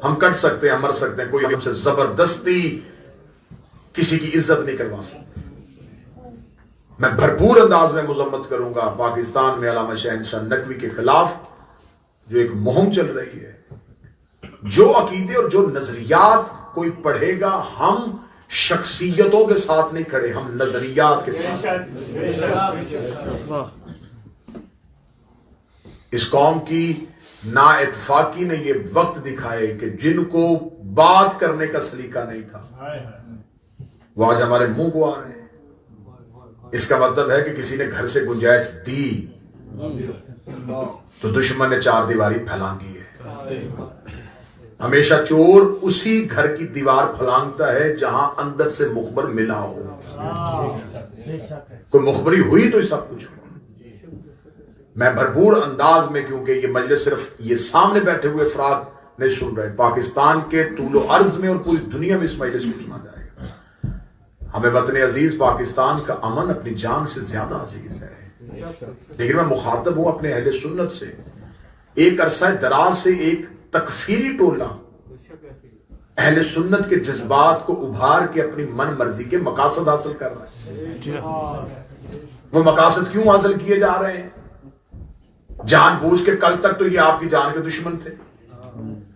ہم کٹ سکتے ہیں، مر سکتے ہیں، کوئی ہم سے زبردستی کسی کی عزت نہیں کروا سکتا۔ میں بھرپور انداز میں مذمت کروں گا پاکستان میں علامہ شہنشاہ نقوی کے خلاف جو ایک مہم چل رہی ہے۔ جو عقیدے اور جو نظریات کوئی پڑھے گا، ہم شخصیتوں کے ساتھ نہیں کھڑے، ہم نظریات کے ساتھ۔ اس قوم کی نا اتفاقی نے یہ وقت دکھائے کہ جن کو بات کرنے کا سلیقہ نہیں تھا وہ آج ہمارے منہ کو آ رہے ہیں۔ اس کا مطلب ہے کہ کسی نے گھر سے گنجائش دی تو دشمن نے چار دیواری پھیلانگی ہے۔ ہمیشہ چور اسی گھر کی دیوار پھلانگتا ہے جہاں اندر سے مخبر ملا ہو۔ کوئی مخبری ہوئی تو سب کچھ ہو۔ میں بھرپور انداز میں، کیونکہ یہ مجلس صرف یہ سامنے بیٹھے ہوئے افراد نہیں سن رہے، پاکستان کے طول و عرض میں اور پوری دنیا میں اس مجلس کو سنا جائے گا۔ ہمیں وطن عزیز پاکستان کا امن اپنی جان سے زیادہ عزیز ہے، لیکن میں مخاطب ہوں اپنے اہل سنت سے۔ ایک عرصہ دراز سے ایک تکفیری ٹولہ اہل سنت کے جذبات کو ابھار کے اپنی من مرضی کے مقاصد حاصل کر رہا ہے۔ وہ مقاصد کیوں حاصل کیے جا رہے ہیں؟ جان بوجھ کے کل تک تو یہ آپ کی جان کے دشمن تھے،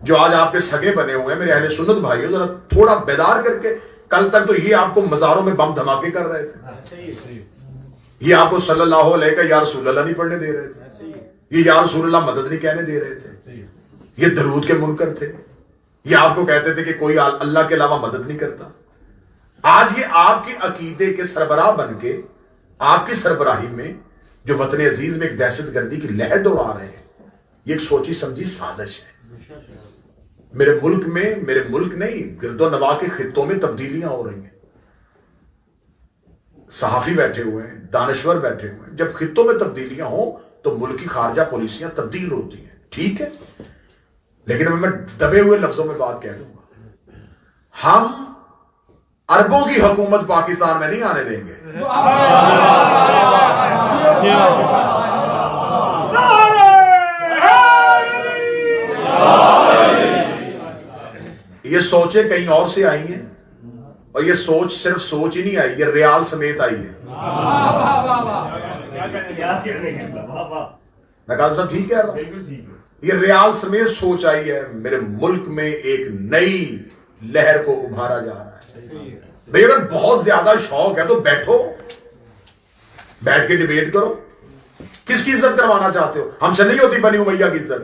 جو آج آپ کے سگے بنے ہوئے ہیں۔ میرے اہل سنت بھائیوں، ذرا تھوڑا بیدار کر کے، کل تک تو یہ آپ کو مزاروں میں بم دھماکے کر رہے تھے، یہ آپ کو صلی اللہ علیہ کا یا رسول اللہ نہیں پڑھنے دے رہے تھے، یہ یا رسول اللہ مدد نہیں کہنے دے رہے تھے، یہ درود کے منکر تھے، یہ آپ کو کہتے تھے کہ کوئی اللہ کے علاوہ مدد نہیں کرتا۔ آج یہ آپ کے عقیدے کے سربراہ بن کے آپ کی سربراہی میں جو وطن عزیز میں ایک دہشت گردی کی لہر دوڑا رہے ہیں، یہ ایک سوچی سمجھی سازش ہے۔ میرے ملک نہیں، گرد و نواح کے خطوں میں تبدیلیاں ہو رہی ہیں۔ صحافی بیٹھے ہوئے ہیں، دانشور بیٹھے ہوئے ہیں۔ جب خطوں میں تبدیلیاں ہوں تو ملک کی خارجہ پالیسیاں تبدیل ہوتی ہیں، ٹھیک ہے، لیکن میں دبے ہوئے لفظوں میں بات کہہ دوں گا، ہم اربوں کی حکومت پاکستان میں نہیں آنے دیں گے۔ یہ سوچیں کہیں اور سے آئی ہیں، اور یہ سوچ صرف سوچ ہی نہیں آئی، یہ ریال سمیت آئی ہے۔ میں کہا صاحب ٹھیک ہے، یہ ریال سمیت سوچ آئی ہے۔ میرے ملک میں ایک نئی لہر کو ابھارا جا رہا ہے۔ بھئی اگر بہت زیادہ شوق ہے تو بیٹھو، بیٹھ کے ڈیبیٹ کرو۔ کس کی عزت کروانا چاہتے ہو؟ ہم سے نہیں ہوتی بنی امیہ کی عزت۔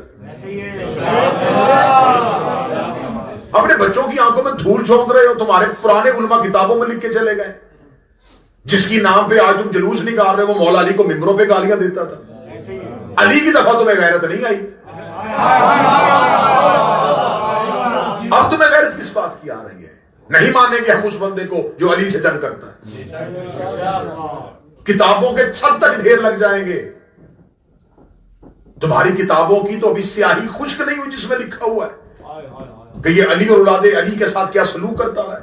اپنے بچوں کی آنکھوں میں دھول جھونک رہے ہو، تمہارے پرانے علماء کتابوں میں لکھ کے چلے گئے، جس کی نام پہ آج تم جلوس نکال رہے ہو وہ مولا علی کو ممبروں پہ گالیاں دیتا تھا۔ علی کی دفعہ تمہیں غیرت نہیں آئی، اب تمہیں غیرت کس بات کی آ رہی ہے؟ نہیں مانیں گے ہم اس بندے کو جو علی سے جنگ کرتا ہے۔ کتابوں کے چھت تک ڈھیر لگ جائیں گے۔ تمہاری کتابوں کی تو ابھی سیاہی خشک نہیں ہوئی جس میں لکھا ہوا ہے کہ یہ علی اور اولاد علی کے ساتھ کیا سلوک کرتا ہے۔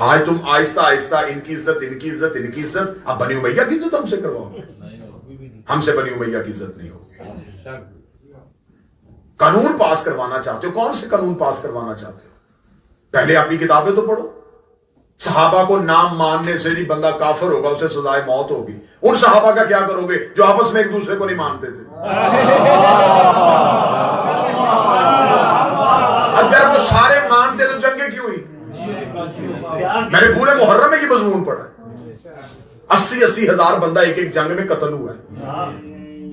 آج تم آہستہ آہستہ ان کی عزت، اب بنی امیہ کی عزت ہم سے کرواؤ گے؟ ہم سے بنی امیہ کی عزت نہیں ہوگی۔ قانون پاس کروانا چاہتے ہو، کون سے قانون پاس کروانا چاہتے ہو؟ پہلے اپنی کتابیں تو پڑھو۔ صحابہ کو نام ماننے سے نہیں بندہ کافر ہوگا، اسے سزائے موت ہوگی۔ ان صحابہ کا کیا کرو گے جو آپس میں ایک دوسرے کو نہیں مانتے تھے؟ اگر وہ سارے مانتے تو جنگیں کیوں ہوئی؟ میں نے پورے محرم میں یہ مضمون پڑھا ہے، 80 ہزار بندہ ایک ایک جنگ میں قتل ہوا ہے۔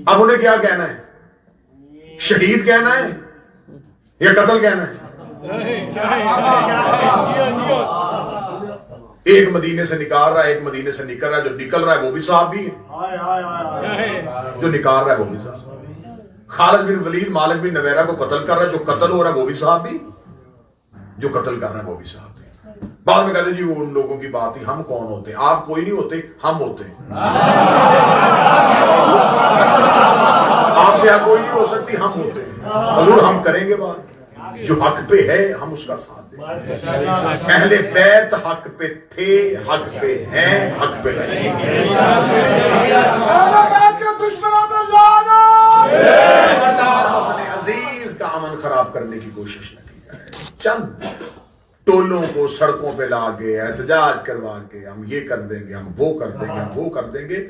اب انہیں کیا کہنا ہے؟ شہید کہنا ہے یا قتل کہنا ہے؟ ایک مدینے سے نکال رہا ہے، ایک مدینے سے نکل رہا ہے، جو نکل رہا ہے وہ بھی صحابی ہے، جو نکال رہا ہے وہ بھی صحابی۔ خالد بن ولید مالک بن نویرہ کو قتل کر رہا ہے، جو قتل ہو رہا ہے وہ بھی صحابی، جو قتل کر رہا ہے وہ بھی صحابی۔ بعد میں کہتے ہیں جی وہ ان لوگوں کی بات ہی، ہم کون ہوتے ہیں؟ آپ کوئی نہیں ہوتے، ہم ہوتے ہیں۔ آپ سے کوئی نہیں ہو سکتی، ہم ہوتے ہیں۔ حضور ہم کریں گے بات، جو حق پہ ہے ہم اس کا ساتھ دیں۔ اہل بیت حق پہ تھے، حق پہ ہیں، حق پہ رہیں گے۔ خبردار وطن عزیز کا امن خراب کرنے کی کوشش نہ کی جائے. چند ٹولوں کو سڑکوں پہ لا کے احتجاج کروا کے ہم یہ کر دیں گے, ہم وہ کر دیں گے, ہم وہ کر دیں گے,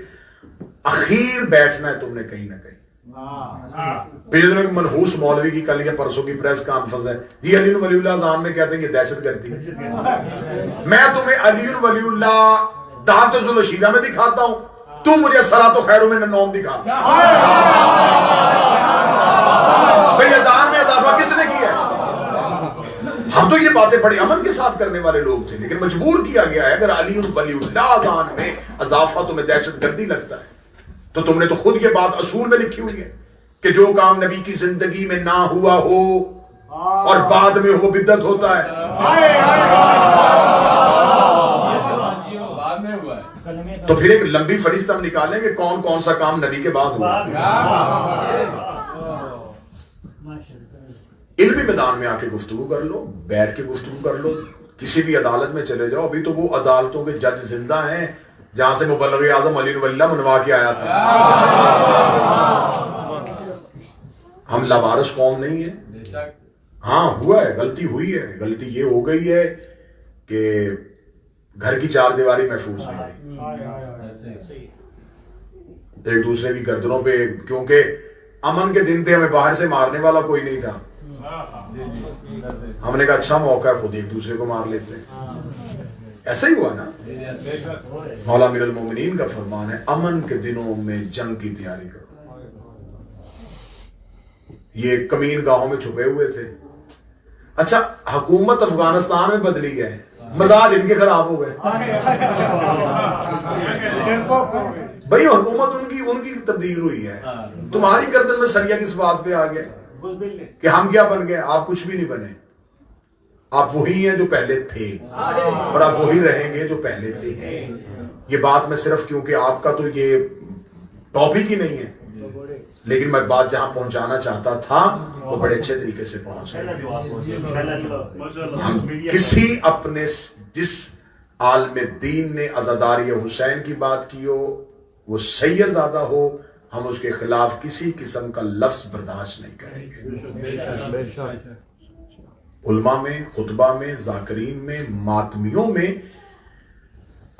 اخیر بیٹھنا ہے تم نے کہیں نہ کہیں. پھر ایک منحوس مولوی کی کل یا پرسوں کی پریس کانفرنس ہے, جی علی ولی اللہ اذان میں کہتے ہیں کہ دہشت گردی. میں تمہیں علی ولی اللہ دعوت الشیرہ میں دکھاتا ہوں, تم مجھے صلاۃ و خیر من النوم دکھا. بھئی اذان میں اضافہ کس نے کیا ہے؟ ہم تو یہ باتیں بڑے امن کے ساتھ کرنے والے لوگ تھے, لیکن مجبور کیا گیا ہے. اگر علی ولی اللہ اذان میں اضافہ تمہیں دہشت گردی لگتا ہے تو تم نے تو خود یہ بات اصول میں لکھی ہوئی ہے کہ جو کام نبی کی زندگی میں نہ ہوا ہو اور بعد میں وہ بدعت ہوتا ہے. تو پھر ایک لمبی فہرست ہم نکالیں کہ کون کون سا کام نبی کے بعد ہوا. علمی میدان میں آ کے گفتگو کر لو, بیٹھ کے گفتگو کر لو, کسی بھی عدالت میں چلے جاؤ. ابھی تو وہ عدالتوں کے جج زندہ ہیں جہاں سے مبلغ اعظم علی ولی اللہ منوا کے آیا تھا. ہم لاوارث قوم نہیں ہے. ہاں ہوا ہے, غلطی ہوئی ہے. غلطی یہ ہو گئی ہے کہ گھر کی چار دیواری محفوظ نہیں رہی. ایک دوسرے کی گردنوں پہ, کیونکہ امن کے دن تھے, ہمیں باہر سے مارنے والا کوئی نہیں تھا. ہم نے کہا اچھا موقع ہے, خود ایک دوسرے کو مار لیتے ہیں. ایسا ہی ہوا نا. مولا امیر المومنین کا فرمان ہے امن کے دنوں میں جنگ کی تیاری کرو. یہ کمین گاہوں میں چھپے ہوئے تھے. اچھا حکومت افغانستان میں بدلی ہے, مزاج ان کے خراب ہو گئے. بھئی حکومت ان کی تبدیل ہوئی ہے, تمہاری گردن میں سریا کس بات پہ آ گیا کہ ہم کیا بن گئے؟ آپ کچھ بھی نہیں بنے. آپ وہی ہیں جو پہلے تھے اور آپ وہی رہیں گے جو پہلے تھے. یہ بات میں صرف کیونکہ آپ کا تو یہ ٹاپک ہی نہیں ہے, لیکن میں بات جہاں پہنچانا چاہتا تھا وہ بڑے اچھے طریقے سے پہنچ گئے. ہم کسی اپنے جس عالم دین نے عزاداری حسین کی بات کی ہو, وہ سید زادہ ہو, ہم اس کے خلاف کسی قسم کا لفظ برداشت نہیں کریں گے. علماء میں, خطبہ میں, ذاکرین میں, ماتمیوں میں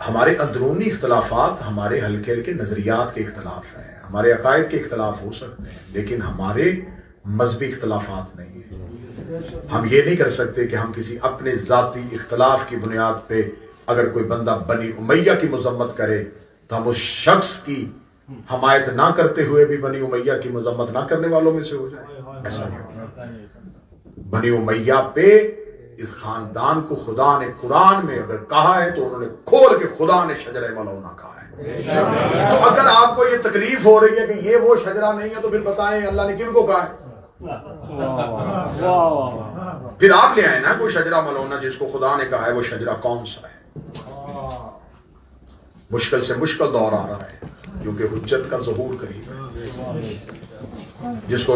ہمارے اندرونی اختلافات, ہمارے ہلکے ہلکے نظریات کے اختلاف ہیں, ہمارے عقائد کے اختلاف ہو سکتے ہیں, لیکن ہمارے مذہبی اختلافات نہیں ہیں. ہم یہ نہیں کر سکتے کہ ہم کسی اپنے ذاتی اختلاف کی بنیاد پہ اگر کوئی بندہ بنی امیہ کی مذمت کرے تو ہم اس شخص کی حمایت نہ کرتے ہوئے بھی بنی امیہ کی مذمت نہ کرنے والوں میں سے ہو جائے. ایسا نہیں ہوتا. بنی امیہ پہ اس خاندان کو خدا نے قرآن میں اگر کہا ہے تو انہوں نے کھول کے خدا نے شجرہ ملعونہ کہا ہے. تو اگر آپ کو یہ تکلیف ہو رہی ہے کہ یہ وہ شجرہ نہیں ہے تو پھر بتائیں اللہ نے کن کو کہا ہے؟ پھر آپ لے آئیں نا کوئی شجرہ ملعونہ جس کو خدا نے کہا ہے, وہ شجرہ کون سا ہے؟ مشکل سے مشکل دور آ رہا ہے کیونکہ حجت کا ظہور قریب ہے. جس کو